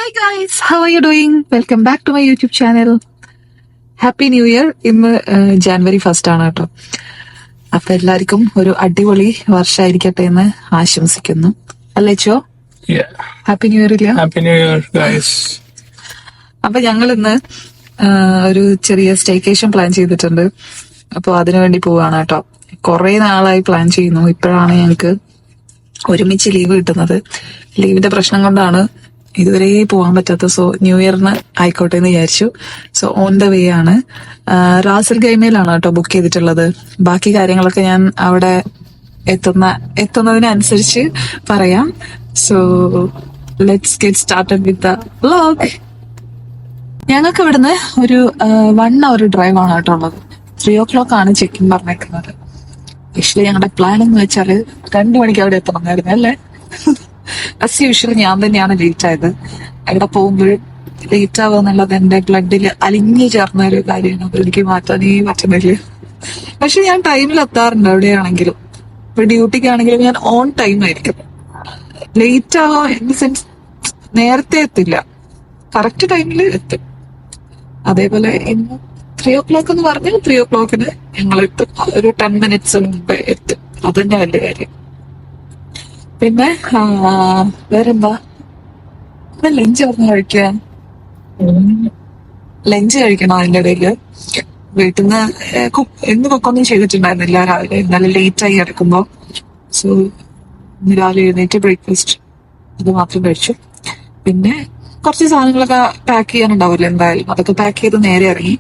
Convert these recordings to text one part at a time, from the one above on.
Hi guys, how are you doing? Welcome back to my YouTube channel. Happy new year. ഇന്ന് ജാനുവരി 1 ആണ് കേട്ടോ. അപ്പൊ എല്ലാവർക്കും ഒരു അടിപൊളി വർഷമായിരിക്കട്ടെ എന്ന് ആശംസിക്കുന്നു. അല്ലേ ചോ? Happy new year. ഇല്ല, ഹാപ്പി ന്യൂ ഇയർ ഗൈസ്. അപ്പൊ ഞങ്ങൾ ഇന്ന് ഒരു ചെറിയ സ്റ്റേക്കേഷൻ പ്ലാൻ ചെയ്തിട്ടുണ്ട്. അപ്പൊ അതിനുവേണ്ടി പോവാണ് കേട്ടോ. കുറെ നാളായി പ്ലാൻ ചെയ്യുന്നു. ഇപ്പോഴാണ് ഞങ്ങൾക്ക് ഒരുമിച്ച് ലീവ് കിട്ടുന്നത്. ലീവിന്റെ പ്രശ്നം കൊണ്ടാണ് ഇതുവരെ പോകാൻ പറ്റാത്ത. സോ ന്യൂ ഇയറിന് ആയിക്കോട്ടെ എന്ന് വിചാരിച്ചു. സോ ഓൺ ദ വേ ആണ്. റാസൽ ഗൈമയിലാണ് കേട്ടോ ബുക്ക് ചെയ്തിട്ടുള്ളത്. ബാക്കി കാര്യങ്ങളൊക്കെ ഞാൻ അവിടെ എത്തുന്നതിനനുസരിച്ച് പറയാം. So let's get started with the vlog. ഞങ്ങൾക്ക് ഇവിടുന്ന് ഒരു 1 hour ഡ്രൈവ് ആണ് കേട്ടോ ഉള്ളത്. 3 o'clock ആണ് ചെക്കിൻ പറഞ്ഞേക്കുന്നത്. ആക്ച്വലി ഞങ്ങളുടെ പ്ലാൻ എന്ന് വെച്ചാല് 2 മണിക്ക് അവിടെ എത്തണമെന്നായിരുന്നു അല്ലേ. അസ് യൂഷ്വൽ ഞാൻ തന്നെയാണ് ലേറ്റ് ആയത്. അവിടെ പോകുമ്പോഴും ലേറ്റ് ആവുക എന്നുള്ളത് എന്റെ ബ്ലഡിൽ അലിഞ്ഞു ചേർന്ന ഒരു കാര്യമാണ്. അത് എനിക്ക് മാറ്റാനേ പറ്റുന്നില്ല. പക്ഷെ ഞാൻ ടൈമിൽ എത്താറുണ്ട് എവിടെയാണെങ്കിലും. ഇപ്പൊ ഡ്യൂട്ടിക്കാണെങ്കിലും ഞാൻ ഓൺ ടൈം ആയിരിക്കും. ലേറ്റ് ആവാ ഇൻ ദ സെൻസ് നേരത്തെ എത്തില്ല, കറക്റ്റ് ടൈമിൽ എത്തും. അതേപോലെ ഇന്ന് 3 o'clock എന്ന് പറഞ്ഞാൽ 3 o'clock ഞങ്ങൾ എത്തും. ഒരു 10 minutes മുമ്പേ എത്തും. അതന്നെ വലിയ കാര്യം. പിന്നെ വേറെന്താ, ലഞ്ച് പറഞ്ഞ കഴിക്കാൻ ലഞ്ച് കഴിക്കണം. അതിന്റെ ഇടയില് വീട്ടിൽ നിന്ന് ഇന്ന് കുക്കൊന്നും ചെയ്തിട്ടുണ്ടായിരുന്നില്ല രാവിലെ. ഇന്നലെ ലേറ്റ് ആയി കിടക്കുമ്പോ. സോ ഇന്ന് രാവിലെ എഴുന്നേറ്റ് ബ്രേക്ക്ഫാസ്റ്റ് അത് മാത്രം കഴിച്ചു. പിന്നെ കുറച്ച് സാധനങ്ങളൊക്കെ പാക്ക് ചെയ്യാനുണ്ടാവില്ല എന്തായാലും. അതൊക്കെ പാക്ക് ചെയ്ത് നേരെ ഇറങ്ങി.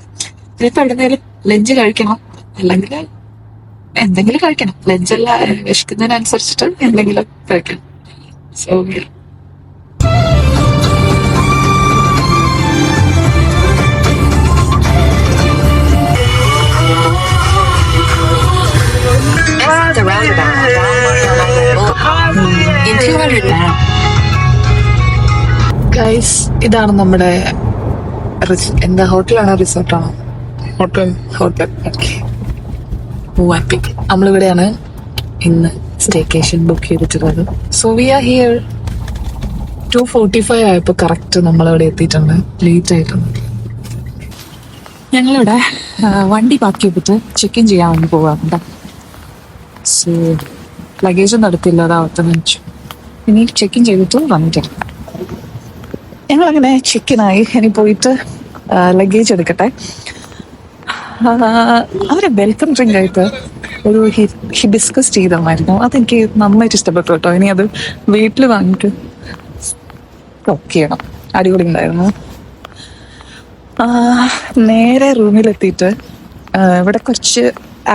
ഇനിയിപ്പോ എവിടെന്നേലും ലഞ്ച് കഴിക്കണം, അല്ലെങ്കിൽ എന്തെങ്കിലും കഴിക്കണം. ലഞ്ചല്ല, വിശക്കുന്നതിനനുസരിച്ചിട്ട് എന്തെങ്കിലും കഴിക്കണം. സോ ഗൈസ്, ഇതാണ് നമ്മുടെ എന്താ ഹോട്ടലാണോ റിസോർട്ടാണോ? ഹോട്ടൽ. ഓക്കെ. നമ്മളിവിടെയാണ് ഇന്ന് സ്റ്റേക്കേഷൻ ബുക്ക് ചെയ്തിട്ടുള്ളത്. So we are here. 2:45 ആയപ്പോ കറക്റ്റ് നമ്മളിവിടെ എത്തിയിട്ടുണ്ട്. ലേറ്റ് ആയിട്ടുണ്ട്. ഞങ്ങളിവിടെ വണ്ടി പാർക്ക് ചെയ്തിട്ട് ചെക്ക് ഇൻ ചെയ്യാൻ വേണ്ടി പോകാറുണ്ട്. സോ ലഗേജ് ഒന്നും എടുത്തില്ല, അത് അകത്ത് വെച്ചു. ഇനി ചെക്ക് ഇൻ ചെയ്തിട്ട് വന്നിട്ട് ഞങ്ങളങ്ങനെ ചെക്കിനായി. ഇനി പോയിട്ട് ലഗേജ് എടുക്കട്ടെ. അവരെ വെൽക്കം ഡ്രിങ്ക് ആയിട്ട് ഒരു ഹിബിസ്കസ് ടീ തന്നായിരുന്നു. അതെനിക്ക് നന്നായിട്ട് ഇഷ്ടപ്പെട്ടു കേട്ടോ. ഇനി അത് വീട്ടിൽ വാങ്ങിയിട്ട് കുക്ക് ചെയ്യണം. അടിപൊളി ഉണ്ടായിരുന്നു. നേരെ റൂമിലെത്തിയിട്ട് ഇവിടെ കുറച്ച്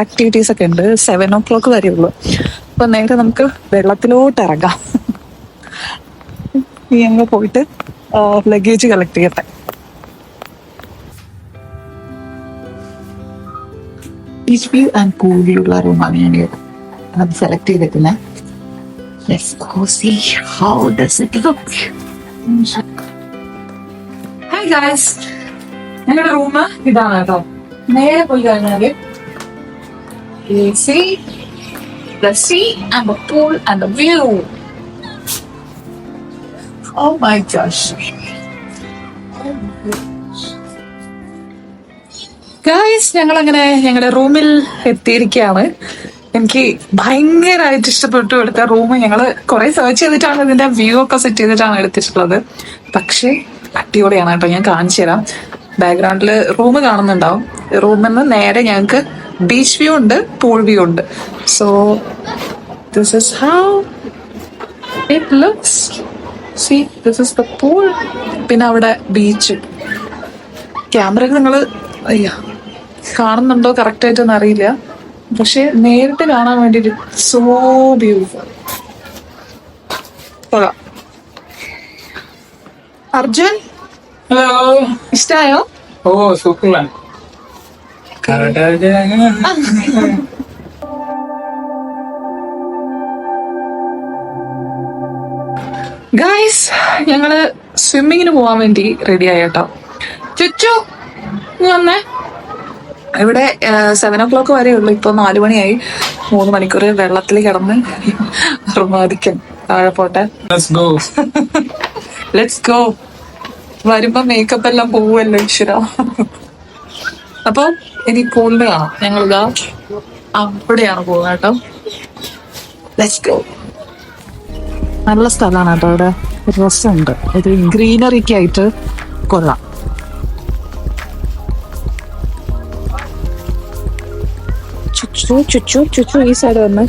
ആക്ടിവിറ്റീസ് ഒക്കെ ഉണ്ട്. 7 o'clock വരെ ഉള്ളു. അപ്പൊ നേരെ നമുക്ക് വെള്ളത്തിലോട്ട് ഇറങ്ങാം. ഇനി ഞങ്ങൾ പോയിട്ട് ലഗേജ് കളക്ട് ചെയ്യട്ടെ. Beach view and pool view ഉള്ള റൂമാണ് ഞാൻ അത് സെലക്ട് ചെയ്തിരിക്കുന്നത്. Let's go see how does it look. Hi guys, ഞങ്ങളുടെ റൂം ഇതാണ് കേട്ടോ. നേരെ പോയി കഴിഞ്ഞാല് see the sea and the pool and the view. Oh my gosh. Guys, ഞങ്ങളങ്ങനെ ഞങ്ങളുടെ റൂമിൽ എത്തിയിരിക്കുകയാണ്. എനിക്ക് ഭയങ്കരമായിട്ട് ഇഷ്ടപ്പെട്ടു എടുത്ത റൂം. ഞങ്ങള് കുറെ സെർച്ച് ചെയ്തിട്ടാണ് ഇതിന്റെ വ്യൂ ഒക്കെ സെറ്റ് ചെയ്തിട്ടാണ് എടുത്തിട്ടുള്ളത്. പക്ഷേ അടിപൊളിയാണ് കേട്ടോ. ഞാൻ കാണിച്ചു തരാം. ബാക്ക്ഗ്രൗണ്ടിൽ റൂം കാണുന്നുണ്ടാവും. റൂമിൽ നിന്ന് നേരെ ഞങ്ങൾക്ക് ബീച്ച് വ്യൂ ഉണ്ട്, പൂൾ വ്യൂ ഉണ്ട്. So this is how it looks. See, this is the pool. പിന്നെ അവിടെ ബീച്ച്. ക്യാമറ നിങ്ങള് കാണുന്നുണ്ടോ കറക്റ്റ് ആയിട്ടൊന്നും അറിയില്ല. പക്ഷെ നേരിട്ട് കാണാൻ വേണ്ടിട്ട് സോ ബ്യൂട്ടിഫുൾ. അർജുൻ, ഹലോ. ഇഷ്ടായോ? ഓ സൂപ്പർ. ഗൈസ്, ഞങ്ങള് സ്വിമ്മിങ്ങിന് പോവാൻ വേണ്ടി റെഡി ആയിട്ടോ. ചുച്ചു വന്നേ. ഇവിടെ 7 o'clock വരെ ഉള്ളു. ഇപ്പൊ 4 മണിയായി. 3 മണിക്കൂർ വെള്ളത്തിൽ കിടന്ന് അറുമാദിക്കും. താഴെ പോട്ടെ. Let's go. Let's go. വരുമ്പോ മേക്കപ്പ് എല്ലാം പോവല്ലോ ഈശ്വര. അപ്പൊ ഇനി പൂളിന് കാണാം. ഞങ്ങളിതാ അവിടെയാണ് പോകുക കേട്ടോ. Let's go. നല്ല സ്ഥലമാണ് കേട്ടോ. അവിടെ രസമുണ്ട്. ഒരു ഗ്രീനറിക്ക് ആയിട്ട് കൊള്ളാം. ചുച്ചു ഈ സൈഡ് വന്ന്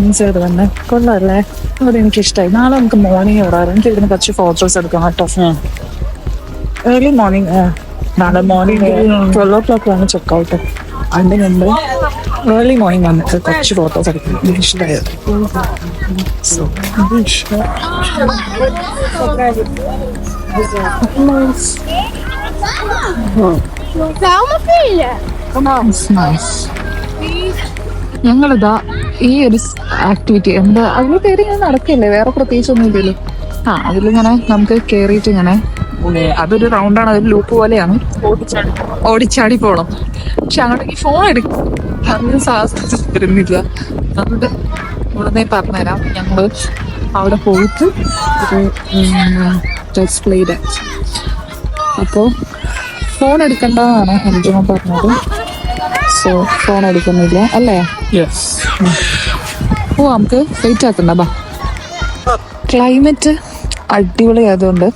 ഈ സൈഡ് വന്ന് കൊള്ളാല്ലേ. അവിടെ എനിക്ക് ഇഷ്ടമായി. നാളെ നമുക്ക് മോർണിംഗ് വരാറ്. എനിക്ക് ഇവിടുന്ന് കുറച്ച് ഫോട്ടോസ് എടുക്കാം കേട്ടോ. Early morning. നാളെ മോർണിംഗ് 12 o'clock ചെക്കൗട്ട്. അതിന് മുമ്പ് ഏർലി മോർണിംഗ് വന്നിട്ട് കുറച്ച് ഫോട്ടോസ് എടുക്കണം. എനിക്ക് ഇഷ്ടമായത്. ഞങ്ങളിതാ ഈ ഒരു ആക്ടിവിറ്റി എന്താ അതിന്റെ പേര് ഇങ്ങനെ നടക്കില്ലേ, വേറെ പ്രത്യേകിച്ച് ഒന്നും ഇല്ലല്ലോ. അതിലിങ്ങനെ നമുക്ക് കേറിയിട്ട് ഇങ്ങനെ അതൊരു റൗണ്ടാണ്, അതൊരു ലൂപ്പ് പോലെയാണ്. ഓടിച്ചാടി പോണം. പക്ഷെ അങ്ങോട്ടേക്ക് ഫോൺ എടുക്കും അതിന് സാഹസം തരുന്നില്ല. അതുകൊണ്ട് ഇവിടുന്ന് പറഞ്ഞുതരാം. ഞങ്ങള് അവിടെ പോയിട്ട് ഒരു ഡിസ്പ്ലേ ഡാൻസ്. അപ്പോൾ ഫോൺ എടുക്കണ്ടെന്നാണ് അർജുന പറഞ്ഞത്. സോ ഫോൺ എടുക്കുന്നില്ല അല്ലേ? ഓ നമുക്ക് വെയിറ്റ് ആക്കണ്ട. ബാ, ക്ലൈമറ്റ് അടിപൊളിയായതുകൊണ്ട്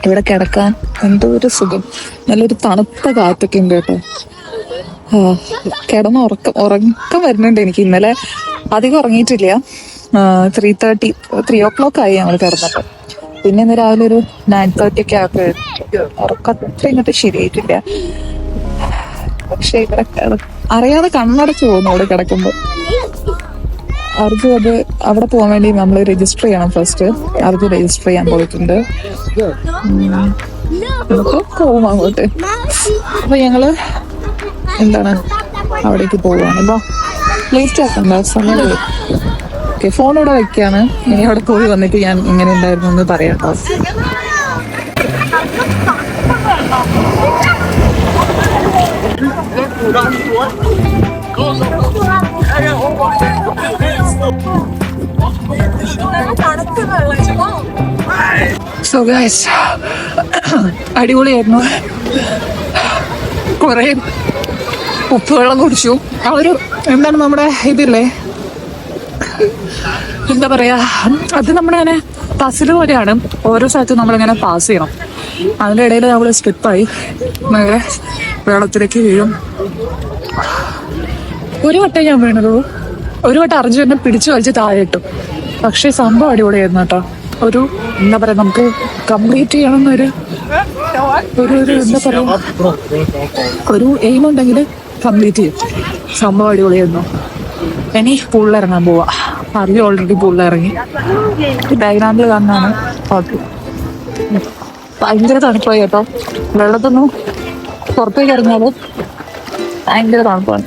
ഇവിടെ കിടക്കാൻ എന്തോ ഒരു സുഖം. നല്ലൊരു തണുത്ത കാറ്റൊക്കെ ഉണ്ട് കേട്ടോ. കിടന്ന് ഉറക്കം വരുന്നുണ്ട് എനിക്ക്. ഇന്നലെ അധികം ഉറങ്ങിയിട്ടില്ല. 3 o'clock ആയി ഞങ്ങൾ കിടന്നപ്പോൾ. പിന്നെ ഇന്ന് രാവിലെ ഒരു 9:30 ഒക്കെ ആയപ്പോൾ ഉറക്കം അത്ര ഇങ്ങോട്ട് ശരിയായിട്ടില്ല. പക്ഷെ ഇവിടെ അറിയാതെ കണ്ണടച്ച് പോകുന്നു അവിടെ കിടക്കുമ്പോൾ. അർജു അത് അവിടെ പോകാൻ വേണ്ടി നമ്മൾ രജിസ്റ്റർ ചെയ്യണം ഫസ്റ്റ്. അർജു രജിസ്റ്റർ ചെയ്യാൻ പോയിട്ടുണ്ട്. നമുക്ക് പോവും അങ്ങോട്ട്. അപ്പൊ ഞങ്ങള് എന്താണ് അവിടേക്ക് പോവാണ്. ഇപ്പൊ ലേറ്റ് ആക്കണ്ട, സമയം. ഓക്കെ, ഫോൺ ഇവിടെ വെക്കാണ്. ഇനി അവിടെ പോയി വന്നിട്ട് ഞാൻ ഇങ്ങനെ ഉണ്ടായിരുന്നു എന്ന് പറയാം. സോ ഗൈസ്, അടിപൊളിയായിരുന്നു. കുറെ ഉപ്പുവെള്ളം കുടിച്ചു. ആ ഒരു എന്താണ് നമ്മുടെ ഇതില്ലേ, എന്താ പറയാ, അത് നമ്മളിങ്ങനെ പസിൽ പോലെയാണ്. ഓരോ സ്ഥലത്തും നമ്മളിങ്ങനെ പാസ് ചെയ്യണം. അതിൻ്റെ ഇടയിൽ നമ്മൾ സ്ലിപ്പായി നേരെ വെള്ളത്തിലേക്ക് വീഴും. ഒരു വട്ടം ഞാൻ വീണത്. ഒരു വട്ടം അർജുനെ പിടിച്ചു വലിച്ച് താഴെ ഇട്ടു. പക്ഷെ സംഭവം അടിപൊളിയായിരുന്നു കേട്ടോ. ഒരു എന്താ പറയാ, നമുക്ക് കംപ്ലീറ്റ് ചെയ്യണമെന്നൊരു എന്താ പറയാ, ഒരു എയിം ഉണ്ടെങ്കിൽ കംപ്ലീറ്റ് ചെയ്യും. സംഭവം അടിപൊളിയായിരുന്നു. ഇനി പൂളിലിറങ്ങാൻ പോവാ. അറിയ ഓൾറെഡി പൂളിലിറങ്ങി. ഡയഗ്രാമിൽ കാണാനാണ്. ഓക്കെ, ഭയങ്കര തണുപ്പായി കേട്ടോ. വെള്ളത്തൊന്നും പുറത്തേക്ക് ഇറങ്ങിയാൽ ഭയങ്കര തണുപ്പാണ്.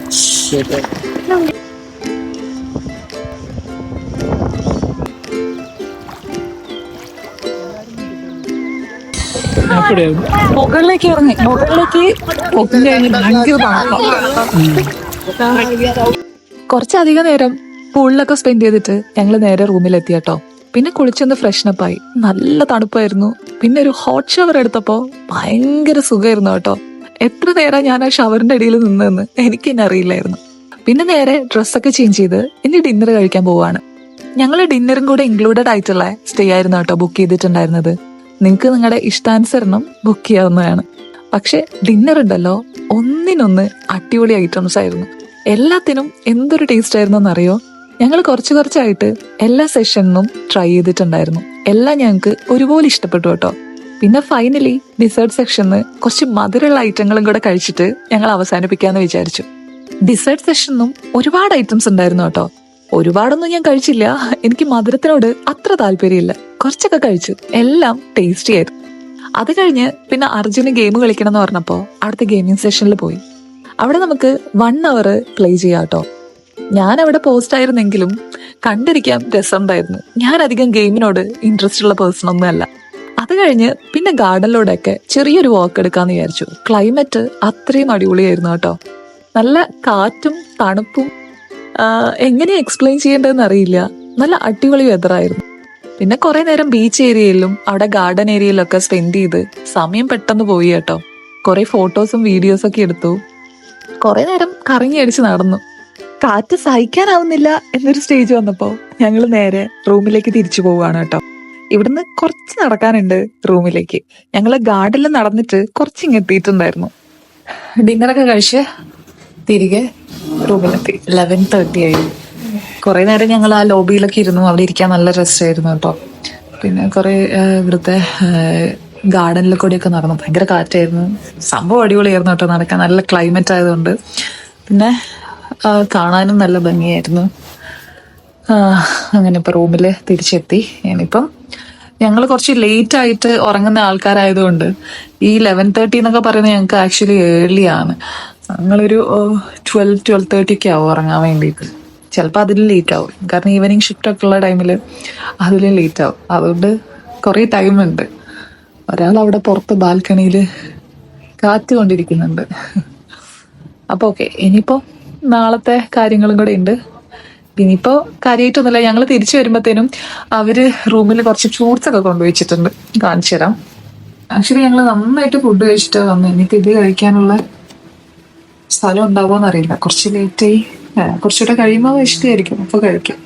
മുകളിലേക്ക് ഇറങ്ങി. മുകളിലേക്ക് കഴിഞ്ഞ് ഭയങ്കര തണുപ്പാണ്. കുറച്ചധികം നേരം പൂളിലൊക്കെ സ്പെൻഡ് ചെയ്തിട്ട് ഞങ്ങൾ നേരെ റൂമിലെത്തി കേട്ടോ. പിന്നെ കുളിച്ചൊന്ന് ഫ്രഷ്നപ്പ് ആയി. നല്ല തണുപ്പായിരുന്നു. പിന്നെ ഒരു ഹോട്ട് ഷവർ എടുത്തപ്പോ ഭയങ്കര സുഖമായിരുന്നു കേട്ടോ. എത്ര നേരം ഞാൻ ആ ഷവറിന്റെ അടിയിൽ നിന്നെന്ന് എനിക്ക് തന്നെ അറിയില്ലായിരുന്നു. പിന്നെ നേരെ ഡ്രസ്സൊക്കെ ചേഞ്ച് ചെയ്ത് ഇനി ഡിന്നർ കഴിക്കാൻ പോവാണ്. ഞങ്ങൾ ഡിന്നറും കൂടെ ഇൻക്ലൂഡഡ് ആയിട്ടുള്ള സ്റ്റേ ആയിരുന്നു കേട്ടോ ബുക്ക് ചെയ്തിട്ടുണ്ടായിരുന്നത്. നിങ്ങൾക്ക് നിങ്ങളുടെ ഇഷ്ടാനുസരണം ബുക്ക് ചെയ്യാവുന്നതാണ്. പക്ഷെ ഡിന്നർ ഉണ്ടല്ലോ, ഒന്നിനൊന്ന് അടിപൊളി ഐറ്റംസ് ആയിരുന്നു. എല്ലാത്തിനും എന്തൊരു ടേസ്റ്റ് ആയിരുന്നു എന്നറിയോ. ഞങ്ങൾ കുറച്ചായിട്ട് എല്ലാ സെഷനിലും ട്രൈ ചെയ്തിട്ടുണ്ടായിരുന്നു. എല്ലാം ഞങ്ങൾക്ക് ഒരുപോലെ ഇഷ്ടപ്പെട്ടു കേട്ടോ. പിന്നെ ഫൈനലി ഡിസേർട്ട് സെക്ഷനിൽ കുറച്ച് മധുരമുള്ള ഐറ്റങ്ങളും കൂടെ കഴിച്ചിട്ട് ഞങ്ങൾ അവസാനിപ്പിക്കാന്ന് വിചാരിച്ചു. ഡിസേർട്ട് സെഷനിലും ഒരുപാട് ഐറ്റംസ് ഉണ്ടായിരുന്നു കേട്ടോ. ഒരുപാടൊന്നും ഞാൻ കഴിച്ചില്ല. എനിക്ക് മധുരത്തിനോട് അത്ര താല്പര്യമില്ല. കുറച്ചൊക്കെ കഴിച്ചു. എല്ലാം ടേസ്റ്റി ആയിരുന്നു. അത് കഴിഞ്ഞ് പിന്നെ അർജുന് ഗെയിം കളിക്കണം എന്ന് പറഞ്ഞപ്പോ അവിടുത്തെ ഗെയിമിംഗ് സെഷനിൽ പോയി. അവിടെ നമുക്ക് 1 hour പ്ലേ ചെയ്യാം കേട്ടോ. ഞാൻ അവിടെ പോസ്റ്റ് ആയിരുന്നെങ്കിലും കണ്ടിരിക്കാൻ രസമുണ്ടായിരുന്നു. ഞാൻ അധികം ഗെയിമിനോട് ഇൻട്രസ്റ്റ് ഉള്ള പേഴ്സൺ ഒന്നും അല്ല. അത് കഴിഞ്ഞ് പിന്നെ ഗാർഡനിലൂടെയൊക്കെ ചെറിയൊരു വാക്ക് എടുക്കാന്ന് വിചാരിച്ചു. ക്ലൈമറ്റ് അത്രയും അടിപൊളിയായിരുന്നു കേട്ടോ. നല്ല കാറ്റും തണുപ്പും, എങ്ങനെയാ എക്സ്പ്ലെയിൻ ചെയ്യേണ്ടതെന്ന് അറിയില്ല. നല്ല അടിപൊളി വെതറായിരുന്നു. പിന്നെ കുറെ നേരം ബീച്ച് ഏരിയയിലും അവിടെ ഗാർഡൻ ഏരിയയിലൊക്കെ സ്പെൻഡ് ചെയ്ത് സമയം പെട്ടെന്ന് പോയി കേട്ടോ. കുറെ ഫോട്ടോസും വീഡിയോസും ഒക്കെ എടുത്തു. കുറെ നേരം കറങ്ങി അടിച്ച് നടന്നു. കാറ്റ് സഹിക്കാനാവുന്നില്ല എന്നൊരു സ്റ്റേജ് വന്നപ്പോ ഞങ്ങൾ നേരെ റൂമിലേക്ക് തിരിച്ചു പോവുകയാണ് കേട്ടോ. ഇവിടുന്ന് കുറച്ച് നടക്കാനുണ്ട് റൂമിലേക്ക്. ഞങ്ങള് ഗാർഡനിൽ നടന്നിട്ട് കുറച്ചിങ്ങ് എത്തിയിട്ടുണ്ടായിരുന്നു. ഡിന്നറൊക്കെ കഴിച്ച് തിരികെ റൂമിലെത്തി. 11:30 ആയി. കുറെ നേരം ഞങ്ങൾ ആ ലോബിയിലൊക്കെ ഇരുന്നു. അവിടെ ഇരിക്കാൻ നല്ല രസമായിരുന്നു കേട്ടോ. പിന്നെ കുറെ ഇവിടുത്തെ ഗാർഡനിൽ കൂടിയൊക്കെ നടന്നു. ഭയങ്കര കാറ്റായിരുന്നു. സംഭവം അടിപൊളിയായിരുന്നു കേട്ടോ. നടക്കാൻ നല്ല ക്ലൈമറ്റ് ആയതുകൊണ്ട്. പിന്നെ കാണാനും നല്ല ഭംഗിയായിരുന്നു. അങ്ങനെ ഇപ്പൊ റൂമിൽ തിരിച്ചെത്തി. ഇനിയിപ്പം ഞങ്ങൾ കുറച്ച് ലേറ്റ് ആയിട്ട് ഉറങ്ങുന്ന ആൾക്കാരായതുകൊണ്ട് ഈ 11:30 എന്നൊക്കെ പറയുന്നത് ഞങ്ങൾക്ക് ആക്ച്വലി ഏർലി ആണ്. ഞങ്ങളൊരു 12:30 ഒക്കെ ആവും ഉറങ്ങാൻ വേണ്ടിയിട്ട്. ചിലപ്പോൾ അതിലും ലേറ്റ് ആവും. കാരണം ഈവനിങ് ഷിഫ്റ്റ് ഒക്കെ ഉള്ള ടൈമിൽ അതിലും ലേറ്റ് ആവും. അതുകൊണ്ട് കുറേ ടൈമുണ്ട്. ഒരാൾ അവിടെ പുറത്ത് ബാൽക്കണിയിൽ കാറ്റ് കൊണ്ടിരിക്കുന്നുണ്ട്. അപ്പോൾ ഓക്കെ, ഇനിയിപ്പോൾ നാളത്തെ കാര്യങ്ങളും കൂടെ ഉണ്ട്. ഇനിയിപ്പോ കാര്യമായിട്ടൊന്നുമില്ല. ഞങ്ങൾ തിരിച്ചു വരുമ്പോഴത്തേനും അവര് റൂമിൽ കുറച്ച് ഫ്രൂട്ട്സ് ഒക്കെ കൊണ്ടുവച്ചിട്ടുണ്ട്. കാണിച്ചു തരാം. ആക്ച്വലി ഞങ്ങൾ നന്നായിട്ട് ഫുഡ് കഴിച്ചിട്ട് വന്നു. എനിക്ക് ഇത് കഴിക്കാനുള്ള സ്ഥലം ഉണ്ടാവുമോന്ന് അറിയില്ല. കുറച്ച് ലേറ്റായി. കുറച്ചുകൂടെ കഴിയുമ്പോൾ കഴിച്ചിട്ടായിരിക്കും. അപ്പൊ കഴിക്കാം.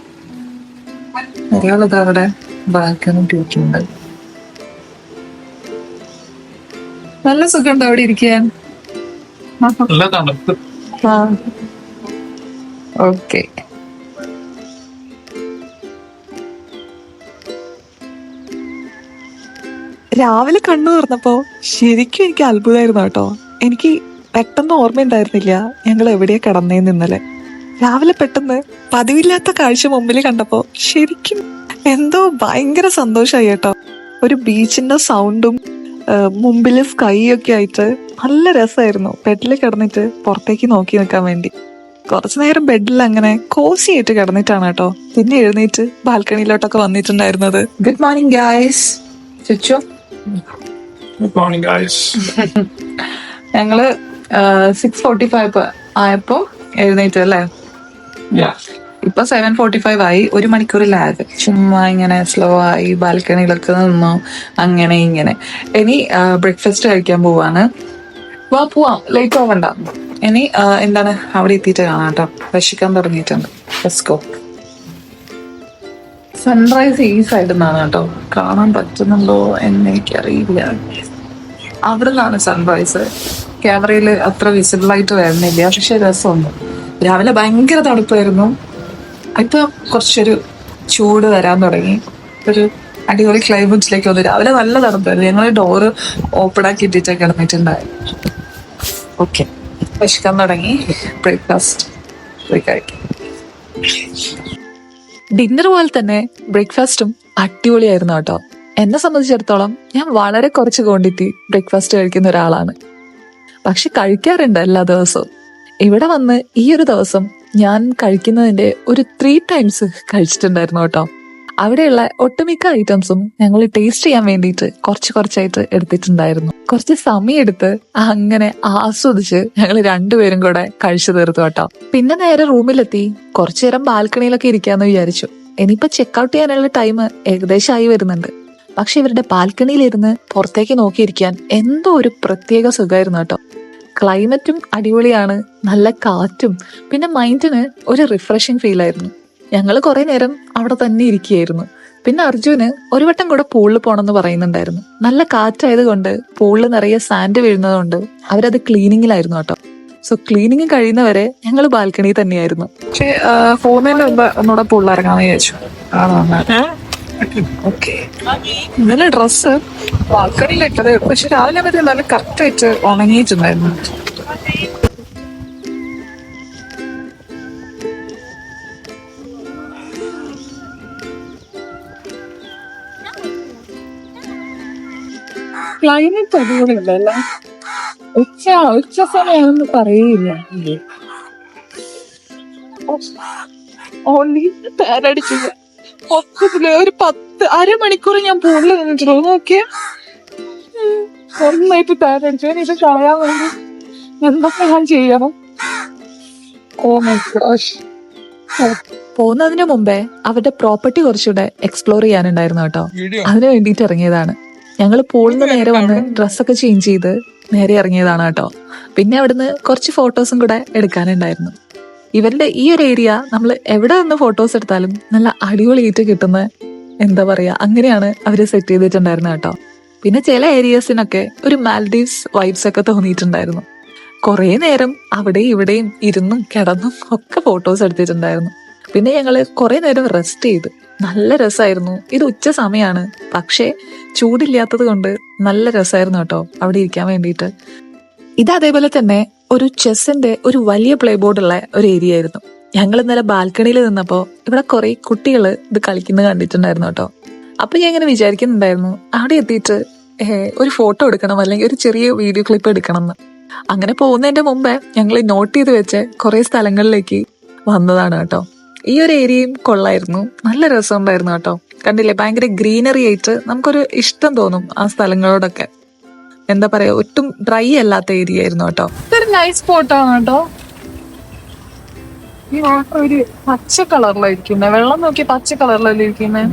ഒരാളിത് അവിടെ ബാൽക്കണി ട്യൂക്കുന്നുണ്ട്. നല്ല സുഖമുണ്ട് അവിടെ ഇരിക്കാൻ. നല്ല തണുപ്പ്. ഓക്കെ. രാവിലെ കണ്ണു തുറന്നപ്പോ ശരിക്കും എനിക്ക് അത്ഭുതമായിരുന്നു കേട്ടോ. എനിക്ക് പെട്ടെന്ന് ഓർമ്മയുണ്ടായിരുന്നില്ല ഞങ്ങൾ എവിടെയാ കിടന്നേന്ന് ഇന്നലെ. രാവിലെ പെട്ടെന്ന് പതിവില്ലാത്ത കാഴ്ച മുമ്പിൽ കണ്ടപ്പോ ശരിക്കും എന്തോ ഭയങ്കര സന്തോഷമായി കേട്ടോ. ഒരു ബീച്ചിന്റെ സൗണ്ടും മുമ്പില് സ്കൈ ഒക്കെ ആയിട്ട് നല്ല രസമായിരുന്നു. ബെഡിൽ കിടന്നിട്ട് പുറത്തേക്ക് നോക്കി നിൽക്കാൻ വേണ്ടി. കുറച്ചു നേരം ബെഡിൽ അങ്ങനെ കോസി ആയിട്ട് കിടന്നിട്ടാണ് കേട്ടോ പിന്നെ എഴുന്നേറ്റ് ബാൽക്കണിയിലോട്ടൊക്കെ വന്നിട്ടുണ്ടായിരുന്നത്. Good morning guys. ചുച്ചു Good morning, guys. ഞങ്ങള് 6:45 ആയപ്പോ എഴുന്നേറ്റ് അല്ലേ. Yeah. ഇപ്പൊ 7:45 ആയി. 1 മണിക്കൂർ ലാഗ്. ചുമ്മാ ഇങ്ങനെ സ്ലോ ആയി ബാൽക്കണിയിലൊക്കെ നിന്നു. അങ്ങനെ ഇങ്ങനെ. ഇനി ബ്രേക്ക്ഫാസ്റ്റ് കഴിക്കാൻ പോവാണ്. പോവാം, ലേറ്റ് ആവണ്ട. ഇനി എന്താണ് അവിടെ എത്തിയിട്ട് കാണാം കേട്ടോ. വിശക്കാൻ തുടങ്ങിയിട്ടുണ്ട്. Let's go. സൺറൈസ് ഈ സൈഡിൽ നിന്നാണ് കേട്ടോ. കാണാൻ പറ്റുന്നുണ്ടോ എന്ന് എനിക്കറിയില്ല. അവിടെ നിന്നാണ് സൺറൈസ്. ക്യാമറയിൽ അത്ര വിസിബിൾ ആയിട്ട് വരുന്നില്ല, പക്ഷെ രസമുണ്ട്. രാവിലെ ഭയങ്കര തണുപ്പായിരുന്നു. ഇപ്പൊ കുറച്ചൊരു ചൂട് വരാൻ തുടങ്ങി. ഒരു അടിപൊളി ക്ലൈമറ്റിലേക്ക് വന്നു. രാവിലെ നല്ല തണുപ്പായിരുന്നു. ഞങ്ങൾ ഡോറ് ഓപ്പൺ ആക്കി ഇട്ടിട്ട് കിടന്നിട്ടുണ്ടായിരുന്നു. ഓക്കെ, വിശക്കാൻ തുടങ്ങി. ബ്രേക്ക്ഫാസ്റ്റ് പോയി കഴിക്കും. ഡിന്നർ പോലെ തന്നെ ബ്രേക്ക്ഫാസ്റ്റും അടിപൊളിയായിരുന്നു കേട്ടോ. എന്നെ സംബന്ധിച്ചിടത്തോളം ഞാൻ വളരെ കുറച്ച് ക്വാണ്ടിറ്റി ബ്രേക്ക്ഫാസ്റ്റ് കഴിക്കുന്ന ഒരാളാണ്. പക്ഷെ കഴിക്കാറുണ്ട് എല്ലാ ദിവസവും. ഇവിടെ വന്ന് ഈ ഒരു ദിവസം ഞാൻ കഴിക്കുന്നതിന്റെ ഒരു 3 times കഴിച്ചിട്ടുണ്ടായിരുന്നു കേട്ടോ. അവിടെയുള്ള ഒട്ടുമിക്ക ഐറ്റംസും ഞങ്ങൾ ടേസ്റ്റ് ചെയ്യാൻ വേണ്ടിയിട്ട് കുറച്ചായിട്ട് എടുത്തിട്ടുണ്ടായിരുന്നു. കുറച്ച് സമയം എടുത്ത് അങ്ങനെ ആസ്വദിച്ച് ഞങ്ങൾ രണ്ടുപേരും കൂടെ കഴിച്ചു തീർത്തു കേട്ടോ. പിന്നെ നേരെ റൂമിലെത്തി കുറച്ചു നേരം ബാൽക്കണിയിലൊക്കെ ഇരിക്കാന്ന് വിചാരിച്ചു. ഇനിയിപ്പോ ചെക്ക്ഔട്ട് ചെയ്യാനുള്ള ടൈം ഏകദേശം ആയി വരുന്നുണ്ട്. പക്ഷെ ഇവരുടെ ബാൽക്കണിയിലിരുന്ന് പുറത്തേക്ക് നോക്കിയിരിക്കാൻ എന്തോ ഒരു പ്രത്യേക സുഖമായിരുന്നു കേട്ടോ. ക്ലൈമറ്റും അടിപൊളിയാണ്, നല്ല കാറ്റും, പിന്നെ മൈൻഡിന് ഒരു റിഫ്രഷിങ് ഫീൽ ആയിരുന്നു. ഞങ്ങൾ കുറെ നേരം അവിടെ തന്നെ ഇരിക്കുകയായിരുന്നു. പിന്നെ അർജുന് ഒരു വട്ടം കൂടെ പൂളിൽ പോകണമെന്ന് പറയുന്നുണ്ടായിരുന്നു. നല്ല കാറ്റായത് കൊണ്ട് പൂളിൽ നിറയെ സാൻഡ് വീഴുന്നതുകൊണ്ട് അവരത് ക്ലീനിങ്ങിലായിരുന്നു കേട്ടോ. സോ ക്ലീനിങ് കഴിയുന്നവരെ ഞങ്ങൾ ബാൽക്കണി തന്നെയായിരുന്നു. പക്ഷെ പോകുന്നതിന് മുമ്പ് ഒന്നുകൂടെ പൂളിൽ ഇറങ്ങാന്ന് വിചാരിച്ചു. ഓക്കെ, ഇന്നലെ ഡ്രസ്സ് ബാൽക്കണിയിലിട്ടത് പക്ഷെ രാവിലെ വരെ നല്ല കറക്റ്റായിട്ട് ഉണങ്ങിയിട്ടുണ്ടായിരുന്നു. ക്ലൈമറ്റ് അടിപൊളിയല്ല. ഉച്ച സമയമാണെന്ന് പറയില്ല. ഓൺലി പേരടിച്ചില്ല. മൊത്തത്തില് ഒരു 10-അരമണിക്കൂർ ഞാൻ പൂളിൽ നിന്നിട്ടുള്ളൂ. നോക്കിയ നന്നായിട്ട് പേരടിച്ചു. ഇത് കളയാൻ വേണ്ടി എന്തൊക്കെ ഞാൻ ചെയ്യണം. Oh my gosh. പോകുന്നതിന് മുമ്പേ അവരുടെ പ്രോപ്പർട്ടി കുറച്ചുകൂടെ എക്സ്പ്ലോർ ചെയ്യാനുണ്ടായിരുന്നു കേട്ടോ. അതിനു വേണ്ടിയിട്ട് ഇറങ്ങിയതാണ്. ഞങ്ങൾ പൂളിൽ നിന്ന് നേരെ വന്ന് ഡ്രസ്സൊക്കെ ചേഞ്ച് ചെയ്ത് നേരെ ഇറങ്ങിയതാണ് കേട്ടോ. പിന്നെ അവിടുന്ന് കുറച്ച് ഫോട്ടോസും കൂടെ എടുക്കാനുണ്ടായിരുന്നു. ഇവരുടെ ഈ ഒരു ഏരിയ നമ്മൾ എവിടെ നിന്ന് ഫോട്ടോസ് എടുത്താലും നല്ല അടിപൊളിയായിട്ട് കിട്ടുന്ന, എന്താ പറയാ, അങ്ങനെയാണ് അവര് സെറ്റ് ചെയ്തിട്ടുണ്ടായിരുന്നത് കേട്ടോ. പിന്നെ ചില ഏരിയസിനൊക്കെ ഒരു മാൽഡീവ്സ് വൈബ്സ് ഒക്കെ തോന്നിയിട്ടുണ്ടായിരുന്നു. കുറേ നേരം അവിടെ ഇവിടെയും ഇരുന്നും കിടന്നും ഒക്കെ ഫോട്ടോസ് എടുത്തിട്ടുണ്ടായിരുന്നു. പിന്നെ ഞങ്ങള് കുറെ നേരം റെസ്റ്റ് ചെയ്ത് നല്ല രസമായിരുന്നു. ഇത് ഉച്ച സമയമാണ്, പക്ഷേ ചൂടില്ലാത്തത് കൊണ്ട് നല്ല രസമായിരുന്നു കേട്ടോ അവിടെ ഇരിക്കാൻ വേണ്ടിയിട്ട്. ഇത് അതേപോലെ തന്നെ ഒരു ചെസ്സിന്റെ ഒരു വലിയ പ്ലേ ബോർഡുള്ള ഒരു ഏരിയ ആയിരുന്നു. ഞങ്ങൾ ഇന്നലെ ബാൽക്കണിയിൽ നിന്നപ്പോ ഇവിടെ കുറെ കുട്ടികൾ ഇത് കളിക്കുന്നത് കണ്ടിട്ടുണ്ടായിരുന്നു കേട്ടോ. അപ്പൊ ഞാൻ ഇങ്ങനെ വിചാരിക്കുന്നുണ്ടായിരുന്നു അവിടെ എത്തിയിട്ട് ഒരു ഫോട്ടോ എടുക്കണം, അല്ലെങ്കിൽ ഒരു ചെറിയ വീഡിയോ ക്ലിപ്പ് എടുക്കണം എന്ന്. അങ്ങനെ പോകുന്നതിന്റെ മുമ്പേ ഞങ്ങൾ നോട്ട് ചെയ്ത് വെച്ച് കുറെ സ്ഥലങ്ങളിലേക്ക് വന്നതാണ് കേട്ടോ. ഈ ഒരു ഏരിയയും കൊള്ളായിരുന്നു, നല്ല രസമുണ്ടായിരുന്നു കേട്ടോ. കണ്ടില്ലേ, ഭയങ്കര ഗ്രീനറി ആയിട്ട് നമുക്കൊരു ഇഷ്ടം തോന്നും ആ സ്ഥലങ്ങളോടൊക്കെ. എന്താ പറയാ, ഒട്ടും ഡ്രൈ അല്ലാത്ത ഏരിയ ആയിരുന്നു കേട്ടോ. ഇതൊരു നൈസ് സ്പോട്ടാണ് കേട്ടോ. ഈ വാട്ടർ ഒരു പച്ച കളറിലായിരിക്കുന്നേ, വെള്ളം നോക്കി പച്ച കളറിലല്ലേ ഇരിക്കുന്നേ.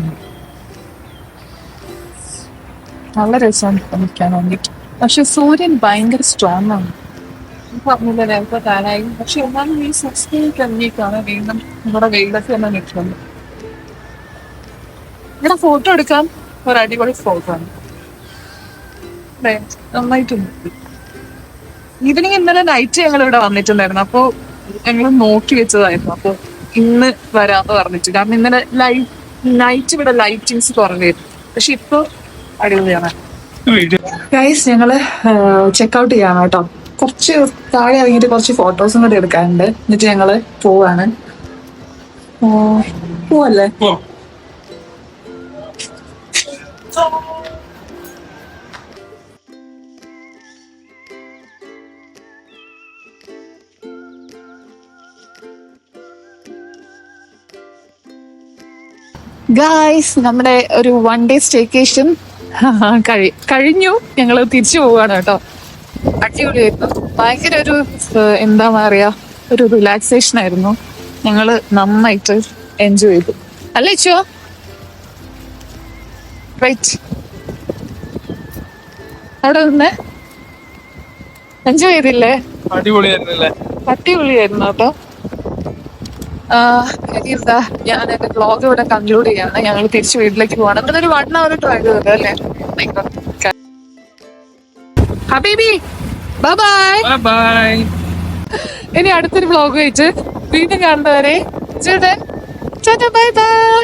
നല്ല രസമാണ് നിൽക്കാൻ വേണ്ടിട്ട്. പക്ഷെ സൂര്യൻ ഭയങ്കര സ്ട്രോങ് ആണ്. പറഞ്ഞില്ല നേരത്തെ താനായി. പക്ഷെ എന്നാലും ഈ 60 കഴിഞ്ഞേക്കാണ് വീണ്ടും ഇവിടെ വെയിലൊക്കെ തന്നെ നിൽക്കുന്നത്. ഇവിടെ ഫോട്ടോ എടുക്കാൻ ഒരു അടിപൊളി സ്പോട്ട് ആണ്. നന്നായിട്ടുണ്ട്. ഈവനിങ് ഇന്നലെ നൈറ്റ് ഞങ്ങൾ ഇവിടെ വന്നിട്ടുണ്ടായിരുന്നു. അപ്പോ ഞങ്ങൾ നോക്കി വെച്ചതായിരുന്നു. അപ്പൊ ഇന്ന് വരാന്ന് പറഞ്ഞിട്ട്, കാരണം ഇന്നലെ നൈറ്റ് ഇവിടെ ലൈറ്റിങ്സ് കുറവായിരുന്നു. പക്ഷെ ഇപ്പൊ അടിപൊളിയാണ്. ഗൈസ്, ഞങ്ങള് ചെക്ക്ഔട്ട് ചെയ്യാണ് കേട്ടോ. കുറച്ച് താഴെ ഇറങ്ങിയിട്ട് കുറച്ച് ഫോട്ടോസും കൂടി എടുക്കാനുണ്ട്. എന്നിട്ട് ഞങ്ങള് പോവാണ്. പോവല്ലേ? ഗായ്സ്, നമ്മുടെ ഒരു 1 ഡേ സ്റ്റേക്കേഷൻ കഴിഞ്ഞു. ഞങ്ങൾ തിരിച്ചു പോവാണ് കേട്ടോ. അടിപൊളിയായിരുന്നു. ഭയങ്കര ഒരു എന്താ പറയാ, ഒരു റിലാക്സേഷൻ ആയിരുന്നു. ഞങ്ങള് നന്നായിട്ട് എൻജോയ് ചെയ്തു. അല്ലേ ചോ? റൈറ്റ്, അവിടെ നിന്ന് എൻജോയ് ചെയ്തില്ലേ? അടിപൊളിയായിരുന്നു കേട്ടോ. എന്താ, ഞാൻ എന്റെ ബ്ലോഗ് ഇവിടെ കൺക്ലൂഡ് ചെയ്യാണ്. ഞങ്ങൾ തിരിച്ച് വീട്ടിലേക്ക് പോവാണ്. ഇവിടെ ഒരു 1 hour ട്രൈ ചെയ്തത് അല്ലേ. ഹബീബി, ബൈ. ഇനി അടുത്തൊരു ബ്ലോഗ് വെച്ച് വീണ്ടും കാണുന്നവരെ ബൈ ബൈ.